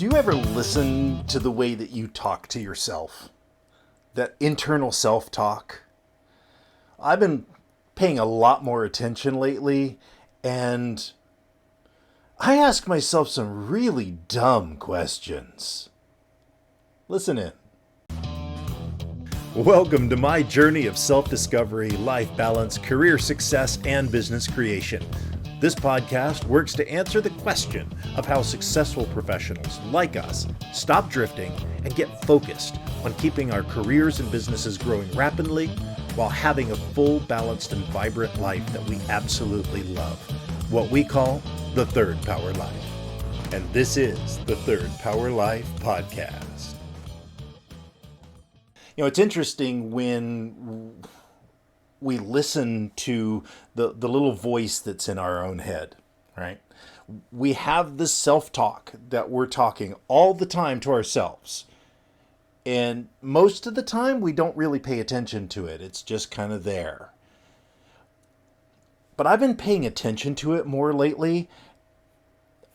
Do you ever listen to the way that you talk to yourself? That internal self-talk? I've been paying a lot more attention lately, and I ask myself some really dumb questions. Listen in. Welcome to my journey of self-discovery, life balance, career success, and business creation. This podcast works to answer the question of how successful professionals like us stop drifting and get focused on keeping our careers and businesses growing rapidly while having a full, balanced, and vibrant life that we absolutely love. What we call the Third Power Life. And this is the Third Power Life Podcast. You know, it's interesting when we listen to the little voice that's in our own head, right? We have this self-talk that we're talking all the time to ourselves. And most of the time, we don't really pay attention to it. It's just kind of there. But I've been paying attention to it more lately,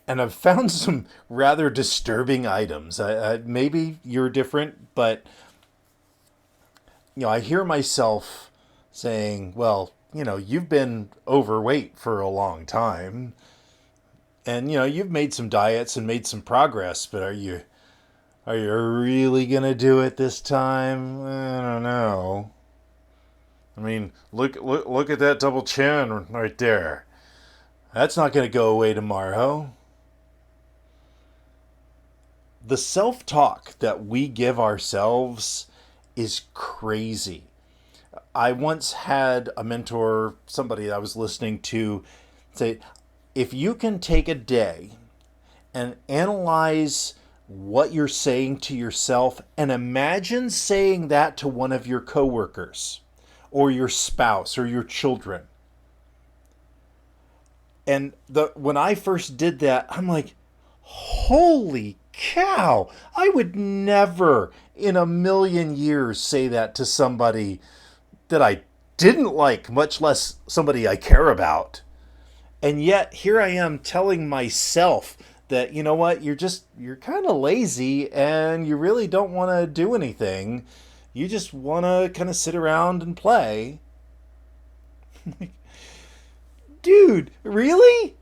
and I've found some rather disturbing items. Maybe you're different, but I hear myself saying, well, you've been overweight for a long time, and you've made some diets and made some progress, but are you really gonna do it this time? I don't know. I mean, look at that double chin right there. That's not gonna go away tomorrow. The self-talk that we give ourselves is crazy. I once had a mentor, somebody I was listening to, say, if you can take a day and analyze what you're saying to yourself and imagine saying that to one of your coworkers or your spouse or your children. And when I first did that, I'm like, holy cow, I would never in a million years say that to somebody that I didn't like, much less somebody I care about. And yet here I am telling myself that, you know what, you're kind of lazy and you really don't want to do anything. You just want to kind of sit around and play. Dude, really?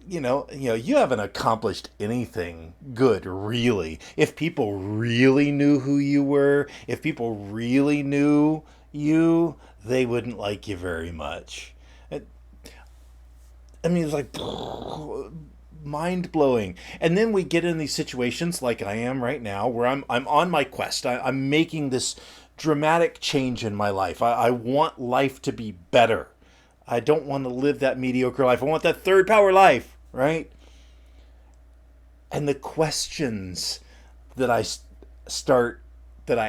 You haven't accomplished anything good, really. If people really knew who you were, if people really knew you, they wouldn't like you very much. I mean, it's like mind-blowing. And then we get in these situations like I am right now, where I'm on my quest. I'm making this dramatic change in my life. I want life to be better. I don't want to live that mediocre life. I want that third power life, right? And the questions that I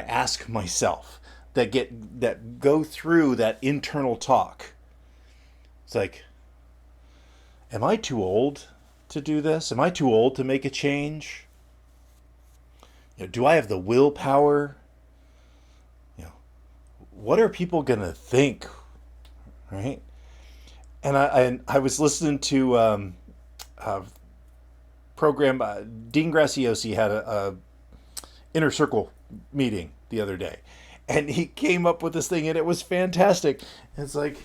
ask myself, that go through that internal talk. It's like, am I too old to do this? Am I too old to make a change? Do I have the willpower? What are people going to think? Right? And I was listening to a program. Dean Graciosi had a inner circle meeting the other day, and he came up with this thing, and it was fantastic. It's like,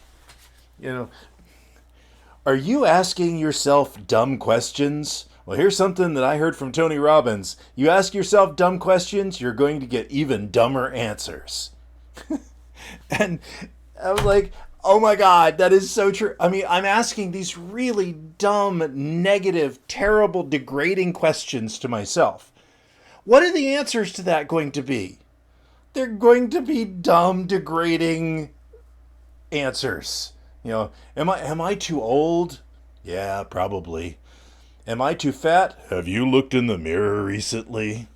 are you asking yourself dumb questions? Well, here's something that I heard from Tony Robbins. You ask yourself dumb questions, you're going to get even dumber answers. And I was like, oh my God, that is so true. I mean, I'm asking these really dumb, negative, terrible, degrading questions to myself. What are the answers to that going to be? They're going to be dumb, degrading answers. Am I too old? Yeah, probably. Am I too fat? Have you looked in the mirror recently?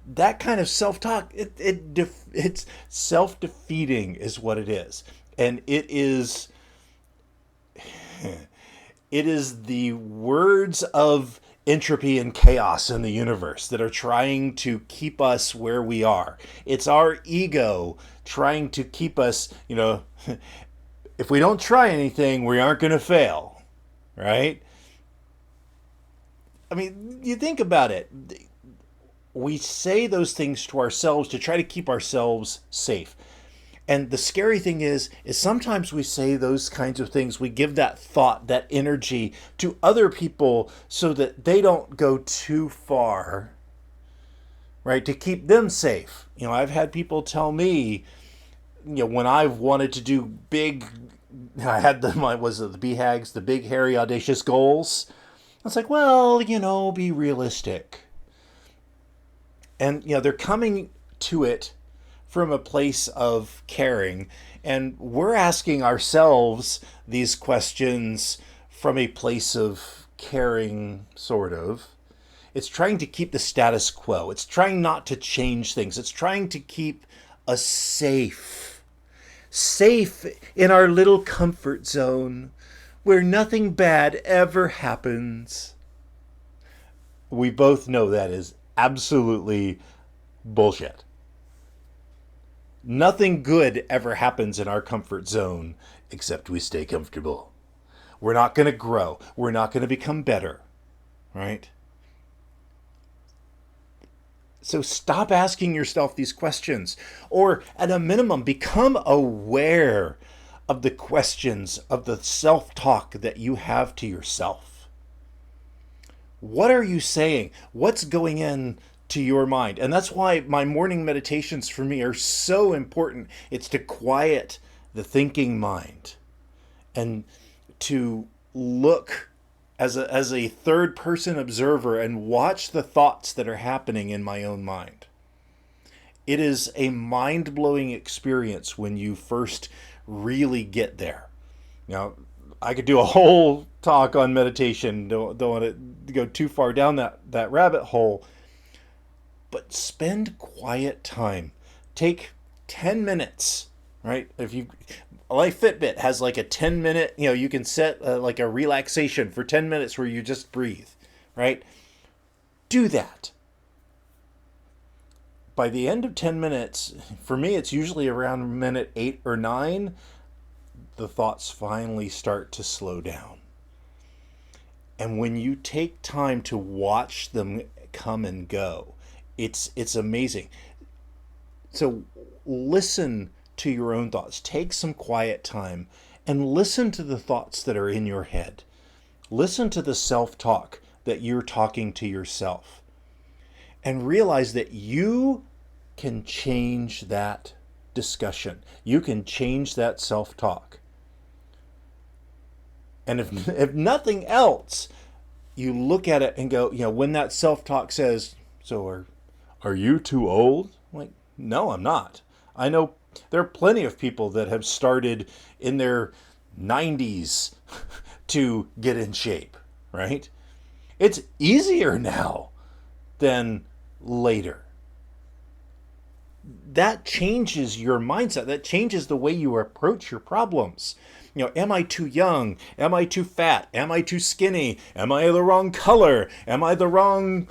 That kind of self-talk, it's self-defeating is what it is. And it is the words of entropy and chaos in the universe that are trying to keep us where we are. It's our ego trying to keep us, if we don't try anything, we aren't going to fail, right? I mean, you think about it. We say those things to ourselves to try to keep ourselves safe. And the scary thing is sometimes we say those kinds of things, we give that thought, that energy to other people so that they don't go too far, right? To keep them safe. I've had people tell me, when I've wanted to do big, I had the BHAGs, the big, hairy, audacious goals. I was like, well, be realistic. And, they're coming to it from a place of caring. And we're asking ourselves these questions from a place of caring, sort of. It's trying to keep the status quo. It's trying not to change things. It's trying to keep us safe. Safe in our little comfort zone where nothing bad ever happens. We both know that is absolutely bullshit. Nothing good ever happens in our comfort zone except we stay comfortable. We're not going to grow. We're not going to become better, right? So stop asking yourself these questions, or at a minimum, become aware of the questions, of the self-talk that you have to yourself. What are you saying? What's going in to your mind? And that's why my morning meditations for me are so important. It's to quiet the thinking mind and to look as a third person observer and watch the thoughts that are happening in my own mind. It is a mind-blowing experience when you first really get there. Now, I could do a whole talk on meditation. Don't want to go too far down that rabbit hole. But spend quiet time. Take 10 minutes, right? Like Fitbit has like a 10-minute, you can set like a relaxation for 10 minutes where you just breathe, right? Do that. By the end of 10 minutes, for me, it's usually around minute 8 or 9, the thoughts finally start to slow down. And when you take time to watch them come and go, it's amazing. So listen to your own thoughts. Take some quiet time and listen to the thoughts that are in your head. Listen to the self-talk that you're talking to yourself. And realize that you can change that discussion. You can change that self-talk. And if nothing else, you look at it and go, when that self-talk says, so are you too old? I'm like, no, I'm not. I know there are plenty of people that have started in their 90s to get in shape, right? It's easier now than later. That changes your mindset. That changes the way you approach your problems. Am I too young? Am I too fat? Am I too skinny? Am I the wrong color? Am I the wrong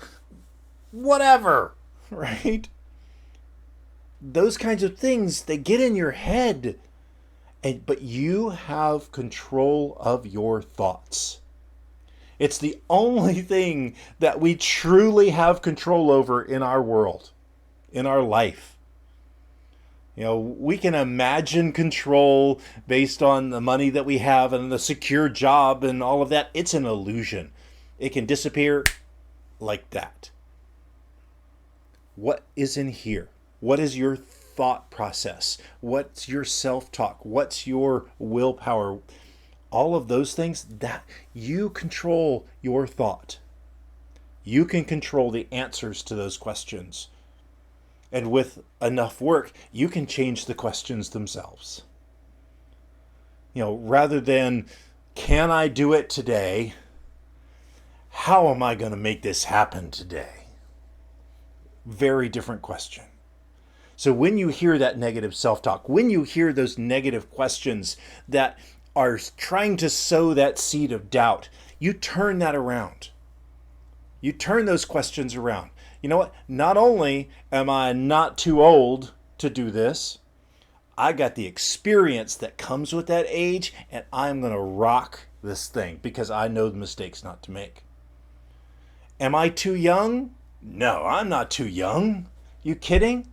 whatever, right? Those kinds of things, they get in your head. But you have control of your thoughts. It's the only thing that we truly have control over in our world, in our life. We can imagine control based on the money that we have and the secure job and all of that. It's an illusion. It can disappear like that. What is in here? What is your thought process? What's your self-talk? What's your willpower? All of those things, that you control your thought. You can control the answers to those questions. And with enough work, you can change the questions themselves. Rather than, can I do it today? How am I going to make this happen today? Very different question. So when you hear that negative self-talk, when you hear those negative questions that are trying to sow that seed of doubt, you turn that around. You turn those questions around. You know what? Not only am I not too old to do this, I got the experience that comes with that age, and I'm going to rock this thing because I know the mistakes not to make. Am I too young? No, I'm not too young. You kidding?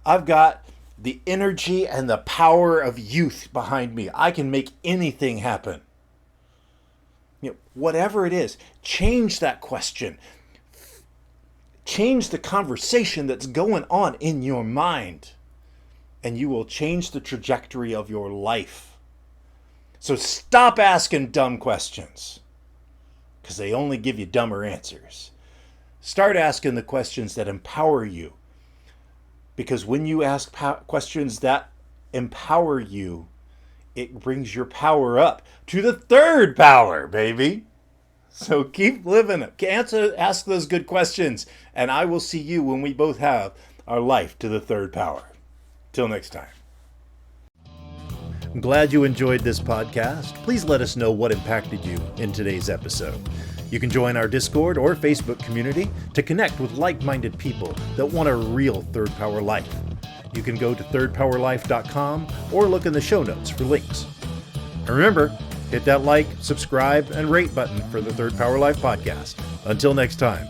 I've got the energy and the power of youth behind me. I can make anything happen. Whatever it is, change that question. Change the conversation that's going on in your mind, and you will change the trajectory of your life. So stop asking dumb questions, because they only give you dumber answers. Start asking the questions that empower you, because when you ask questions that empower you, it brings your power up to the third power, baby. So keep living it. Ask those good questions, and I will see you when we both have our life to the third power. Till next time. I'm glad you enjoyed this podcast. Please let us know what impacted you in today's episode. You can join our Discord or Facebook community to connect with like-minded people that want a real third power life. You can go to thirdpowerlife.com or look in the show notes for links. And remember, hit that like, subscribe, and rate button for the Third Power Life podcast. Until next time.